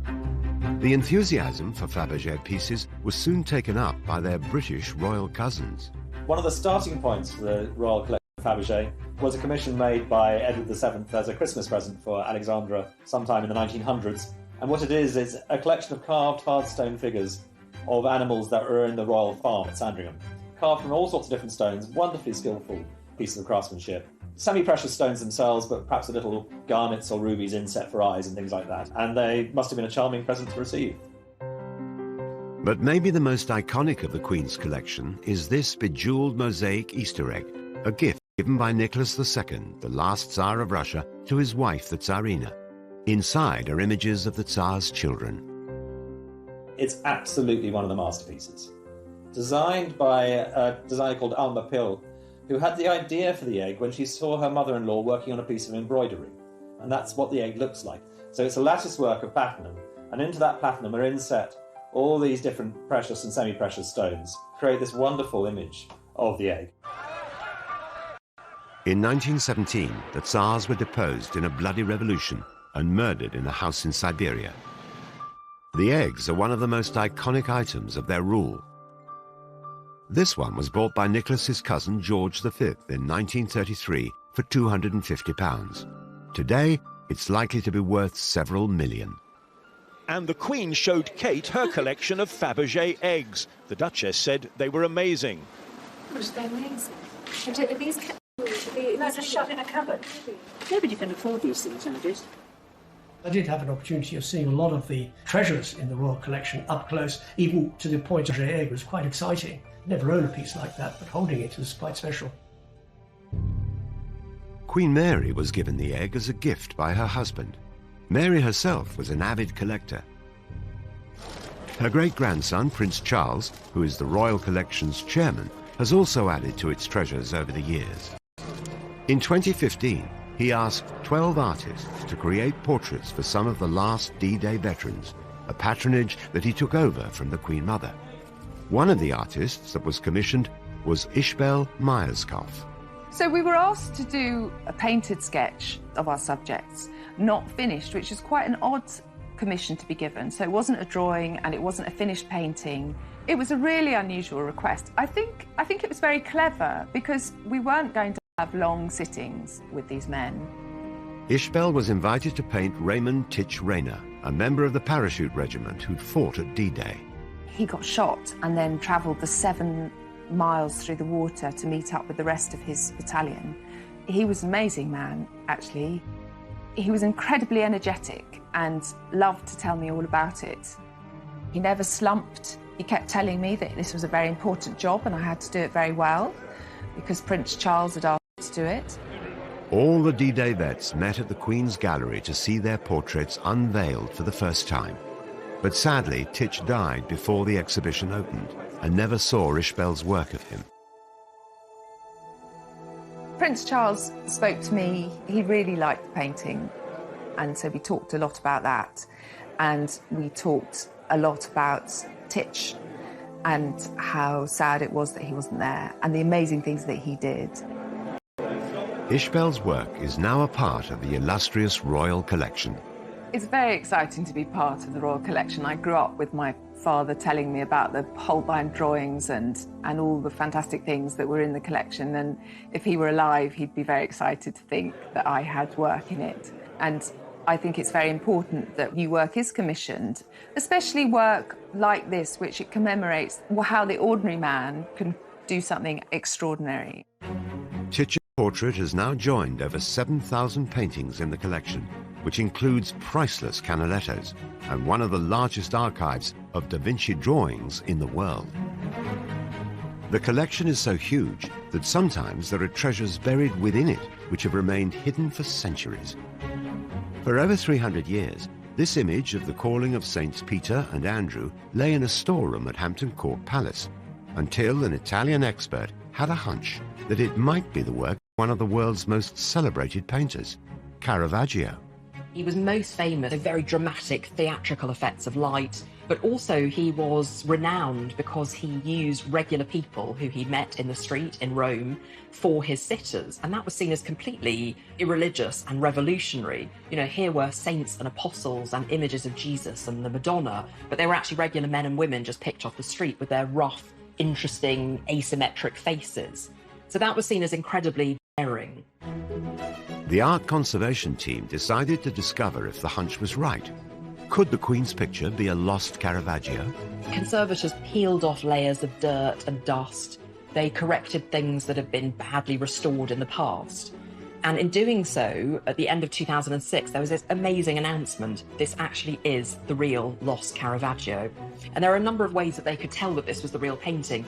The enthusiasm for Fabergé pieces was soon taken up by their British royal cousins. One of the starting points for the Royal Collection of Fabergé was a commission made by Edward VII as a Christmas present for Alexandra sometime in the 1900s. And what it is a collection of carved hard stone figures of animals that were in the royal farm at Sandringham, carved from all sorts of different stones, wonderfully skillful pieces of craftsmanship. Semi-precious stones themselves, but perhaps a little garnets or rubies inset for eyes and things like that. And they must have been a charming present to receive. But maybe the most iconic of the Queen's collection is this bejeweled mosaic Easter egg, a gift given by Nicholas II, the last Tsar of Russia, to his wife, the Tsarina. Inside are images of the Tsar's children. It's absolutely one of the masterpieces. Designed by a designer called Alma Pill, who had the idea for the egg when she saw her mother-in-law working on a piece of embroidery. And that's what the egg looks like. So it's a lattice work of platinum, and into that platinum are inset all these different precious and semi-precious stones, create this wonderful image of the egg. In 1917, the Tsars were deposed in a bloody revolution and murdered in a house in Siberia. The eggs are one of the most iconic items of their rule. This one was bought by Nicholas's cousin George V in 1933 for £250. Today, it's likely to be worth several million. And the Queen showed Kate her collection of Fabergé eggs. The Duchess said they were amazing. They're amazing. These are shut in a cupboard. Nobody can afford these things nowadays. I did have an opportunity of seeing a lot of the treasures in the royal collection up close, even to the point of the egg was quite exciting. Never owned a piece like that, but holding it was quite special. Queen Mary was given the egg as a gift by her husband. Mary herself was an avid collector. Her great-grandson, Prince Charles, who is the Royal Collection's chairman, has also added to its treasures over the years. In 2015, he asked 12 artists to create portraits for some of the last D-Day veterans, a patronage that he took over from the Queen Mother. One of the artists that was commissioned was Ishbel Myerscough. So we were asked to do a painted sketch of our subjects, not finished, which is quite an odd commission to be given. So it wasn't a drawing and it wasn't a finished painting. It was a really unusual request. I think it was very clever because we weren't going to have long sittings with these men. Ishbel was invited to paint Raymond Titch Rayner, a member of the parachute regiment who'd fought at D-Day. He got shot and then travelled the 7 miles through the water to meet up with the rest of his battalion. He was an amazing man, actually. He was incredibly energetic and loved to tell me all about it. He never slumped. He kept telling me that this was a very important job and I had to do it very well because Prince Charles had asked me to do it. All the D-Day vets met at the Queen's Gallery to see their portraits unveiled for the first time. But sadly, Titch died before the exhibition opened and never saw Ishbel's work of him. Prince Charles spoke to me. He really liked painting, and so we talked a lot about that. And we talked a lot about Titch and how sad it was that he wasn't there and the amazing things that he did. Ishbel's work is now a part of the illustrious Royal Collection. It's very exciting to be part of the Royal Collection. I grew up with my father telling me about the Holbein drawings and all the fantastic things that were in the collection. And if he were alive, he'd be very excited to think that I had work in it. And I think it's very important that new work is commissioned, especially work like this, which it commemorates how the ordinary man can do something extraordinary. Titch's portrait has now joined over 7,000 paintings in the collection, which includes priceless Canalettos and one of the largest archives of Da Vinci drawings in the world. The collection is so huge that sometimes there are treasures buried within it which have remained hidden for centuries. For over 300 years, this image of the calling of Saints Peter and Andrew lay in a storeroom at Hampton Court Palace, until an Italian expert had a hunch that it might be the work of one of the world's most celebrated painters, Caravaggio. He was most famous for very dramatic theatrical effects of light, but also he was renowned because he used regular people who he met in the street in Rome for his sitters, and that was seen as completely irreligious and revolutionary. You know, here were saints and apostles and images of Jesus and the Madonna, but they were actually regular men and women just picked off the street with their rough, interesting, asymmetric faces. So that was seen as incredibly airing. The art conservation team decided to discover if the hunch was right. Could the Queen's picture be a lost Caravaggio? Conservators peeled off layers of dirt and dust. They corrected things that had been badly restored in the past. And in doing so, at the end of 2006, there was this amazing announcement. This actually is the real lost Caravaggio. And there are a number of ways that they could tell that this was the real painting,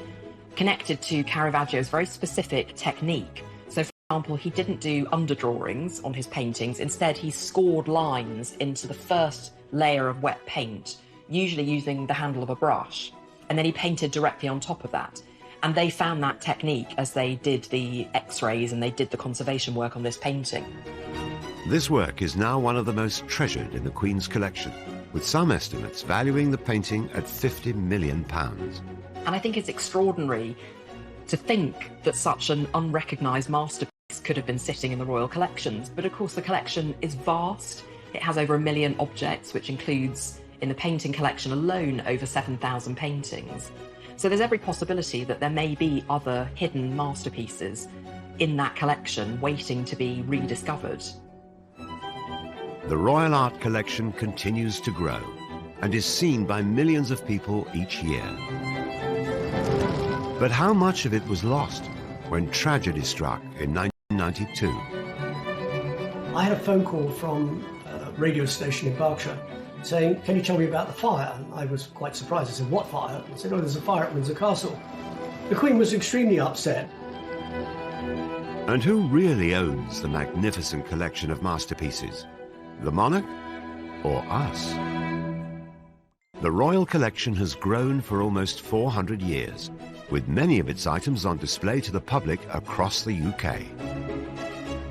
connected to Caravaggio's very specific technique. So, for example, he didn't do underdrawings on his paintings. Instead, he scored lines into the first layer of wet paint, usually using the handle of a brush. And then he painted directly on top of that. And they found that technique as they did the X-rays and they did the conservation work on this painting. This work is now one of the most treasured in the Queen's collection, with some estimates valuing the painting at £50 million. And I think it's extraordinary to think that such an unrecognised masterpiece could have been sitting in the royal collections. But of course the collection is vast. It has over 1 million objects, which includes, in the painting collection alone, over 7,000 paintings. So there's every possibility that there may be other hidden masterpieces in that collection waiting to be rediscovered. The Royal Art Collection continues to grow and is seen by millions of people each year. But how much of it was lost when tragedy struck in 1992? I had a phone call from a radio station in Berkshire saying, "Can you tell me about the fire?" And I was quite surprised. I said, "What fire?" I said, "Oh, there's a fire at Windsor Castle." The Queen was extremely upset. And who really owns the magnificent collection of masterpieces? The monarch or us? The Royal Collection has grown for almost 400 years, with many of its items on display to the public across the UK.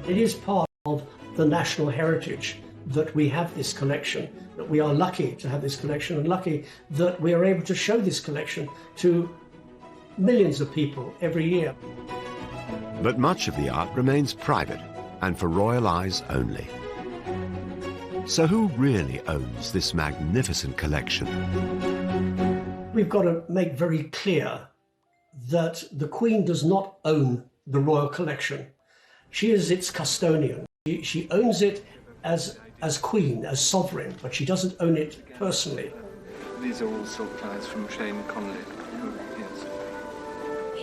It is part of the national heritage that we have this collection, that we are lucky to have this collection and lucky that we are able to show this collection to millions of people every year. But much of the art remains private and for royal eyes only. So who really owns this magnificent collection? We've got to make very clear that the Queen does not own the royal collection. She is its custodian. She owns it as Queen, as sovereign, but she doesn't own it personally. These are all silk ties from Shane Conley. Yes.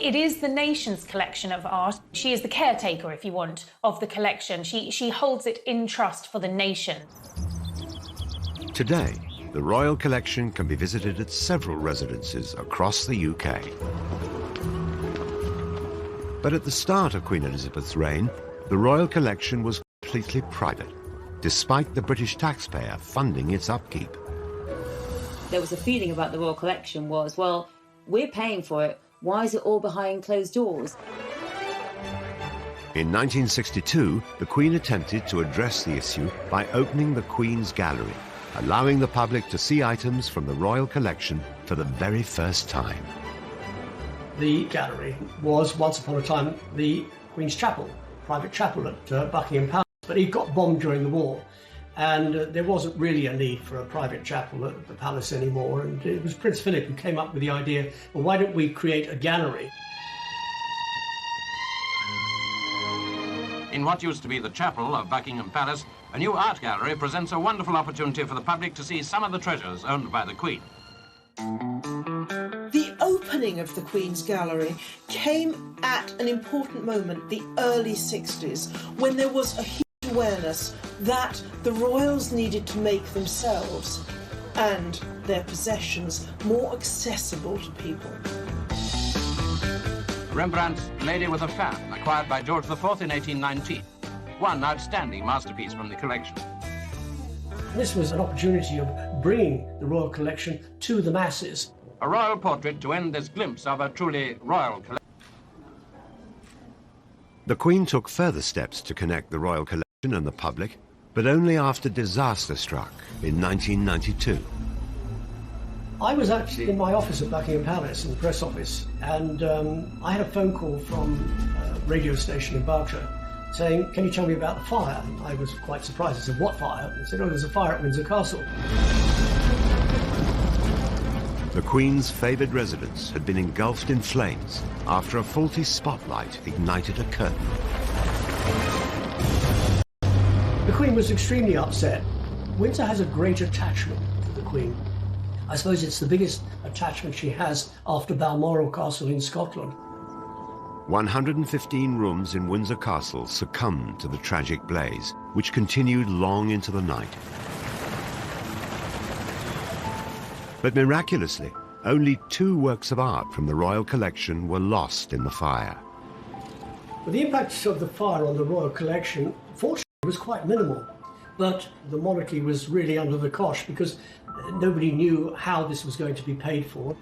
It is the nation's collection of art. She is the caretaker, if you want, of the collection. She holds it in trust for the nation. Today, the Royal Collection can be visited at several residences across the UK. But at the start of Queen Elizabeth's reign, the Royal Collection was completely private, despite the British taxpayer funding its upkeep. There was a feeling about the Royal Collection was, well, we're paying for it, why is it all behind closed doors? In 1962, the Queen attempted to address the issue by opening the Queen's Gallery, allowing the public to see items from the Royal Collection for the very first time. The gallery was, once upon a time, the Queen's Chapel, private chapel at Buckingham Palace, but it got bombed during the war, and there wasn't really a need for a private chapel at the palace anymore, and it was Prince Philip who came up with the idea, well, why don't we create a gallery? In what used to be the chapel of Buckingham Palace, a new art gallery presents a wonderful opportunity for the public to see some of the treasures owned by the Queen. The opening of the Queen's Gallery came at an important moment, the early 60s, when there was a huge awareness that the royals needed to make themselves and their possessions more accessible to people. Rembrandt's Lady with a Fan, acquired by George IV in 1819. One outstanding masterpiece from the collection. This was an opportunity of bringing the Royal Collection to the masses. A royal portrait to end this glimpse of a truly royal collection. The Queen took further steps to connect the Royal Collection and the public, but only after disaster struck in 1992. I was actually in my office at Buckingham Palace, in the press office, and I had a phone call from a radio station in Berkshire saying, "Can you tell me about the fire?" And I was quite surprised. I said, "What fire?" And they said, "Oh, there's a fire at Windsor Castle." The Queen's favoured residence had been engulfed in flames after a faulty spotlight ignited a curtain. The Queen was extremely upset. Windsor has a great attachment to the Queen. I suppose it's the biggest attachment she has after Balmoral Castle in Scotland. 115 rooms in Windsor Castle succumbed to the tragic blaze, which continued long into the night. But miraculously, only 2 works of art from the royal collection were lost in the fire. But the impact of the fire on the royal collection, fortunately, was quite minimal. But the monarchy was really under the cosh because nobody knew how this was going to be paid for.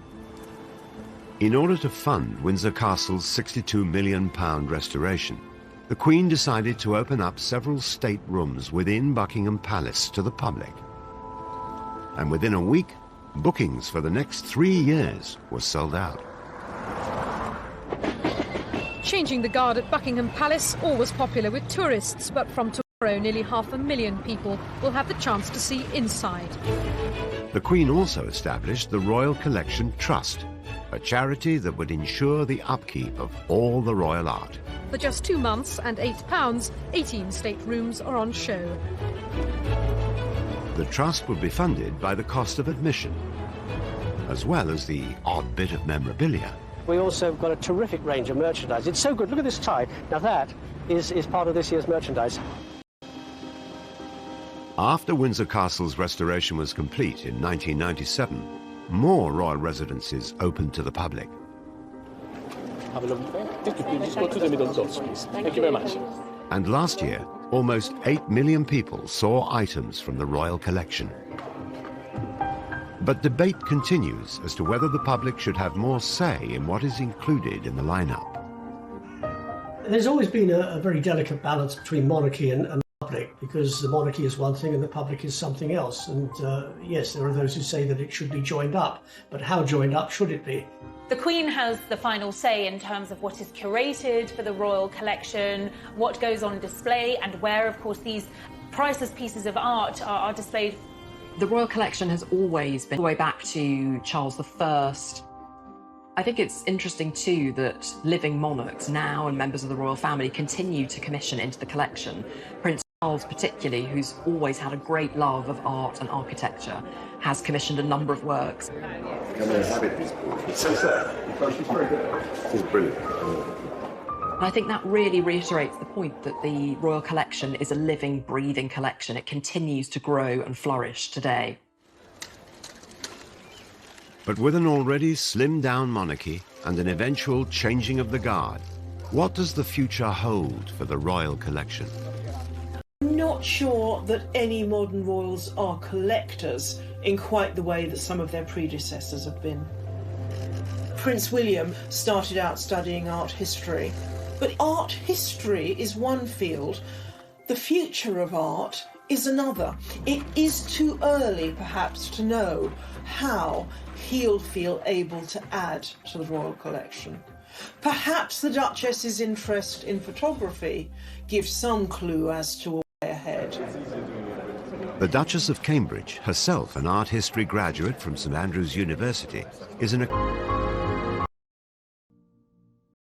In order to fund Windsor Castle's £62 million restoration, the Queen decided to open up several state rooms within Buckingham Palace to the public. And within a week, bookings for the next 3 years were sold out. Changing the guard at Buckingham Palace, always popular with tourists, but from tomorrow nearly 500,000 people will have the chance to see inside. The Queen also established the Royal Collection Trust, a charity that would ensure the upkeep of all the royal art. For just 2 months and £8, 18 state rooms are on show. The trust would be funded by the cost of admission, as well as the odd bit of memorabilia. We also have got a terrific range of merchandise. It's so good. Look at this tie. Now that is part of this year's merchandise. After Windsor Castle's restoration was complete in 1997, more royal residences opened to the public. Have a lovely day. Thank you. Just go to the middle doors, please. Thank you very much. And last year, almost 8 million people saw items from the royal collection. But debate continues as to whether the public should have more say in what is included in the lineup. There's always been a very delicate balance between monarchy and public, because the monarchy is one thing and the public is something else. And yes, there are those who say that it should be joined up, but how joined up should it be? The Queen has the final say in terms of what is curated for the royal collection, what goes on display, and where, of course, these priceless pieces of art are displayed. The royal collection has always been all the way back to Charles I. I think it's interesting too that living monarchs now and members of the royal family continue to commission into the collection. Prince Charles particularly, who's always had a great love of art and architecture, has commissioned a number of works. It's brilliant. I think that really reiterates the point that the royal collection is a living, breathing collection. It continues to grow and flourish today. But with an already slimmed-down monarchy and an eventual changing of the guard, what does the future hold for the royal collection? I'm not sure that any modern royals are collectors in quite the way that some of their predecessors have been. Prince William started out studying art history, but art history is one field. The future of art is another. It is too early, perhaps, to know how he'll feel able to add to the royal collection. Perhaps the Duchess's interest in photography gives some clue as to a way ahead. The Duchess of Cambridge, herself an art history graduate from St Andrews University, is an...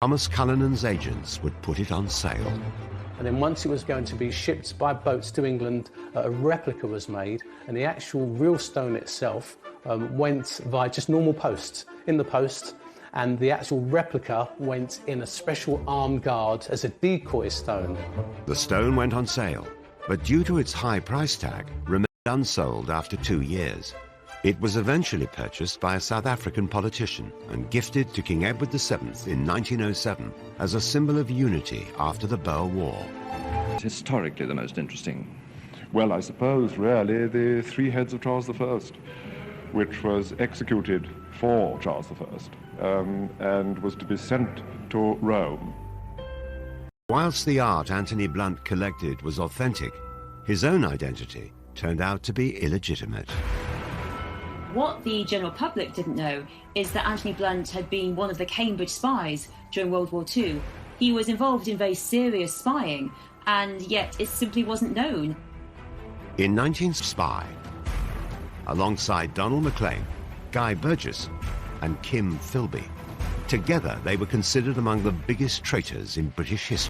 Thomas Cullinan's agents would put it on sale. And then once it was going to be shipped by boats to England, a replica was made, and the actual real stone itself went via just normal posts in the post, and the actual replica went in a special armed guard as a decoy stone. The stone went on sale, but due to its high price tag, remained unsold after 2 years. It was eventually purchased by a South African politician and gifted to King Edward VII in 1907 as a symbol of unity after the Boer War. Historically the most interesting. Well, I suppose really the 3 heads of Charles I, which was executed for Charles I and was to be sent to Rome. Whilst the art Anthony Blunt collected was authentic, his own identity turned out to be illegitimate. What the general public didn't know is that Anthony Blunt had been one of the Cambridge spies during World War II. He was involved in very serious spying, and yet it simply wasn't known. In 19spy, alongside Donald Maclean, Guy Burgess and Kim Philby. Together they were considered among the biggest traitors in British history.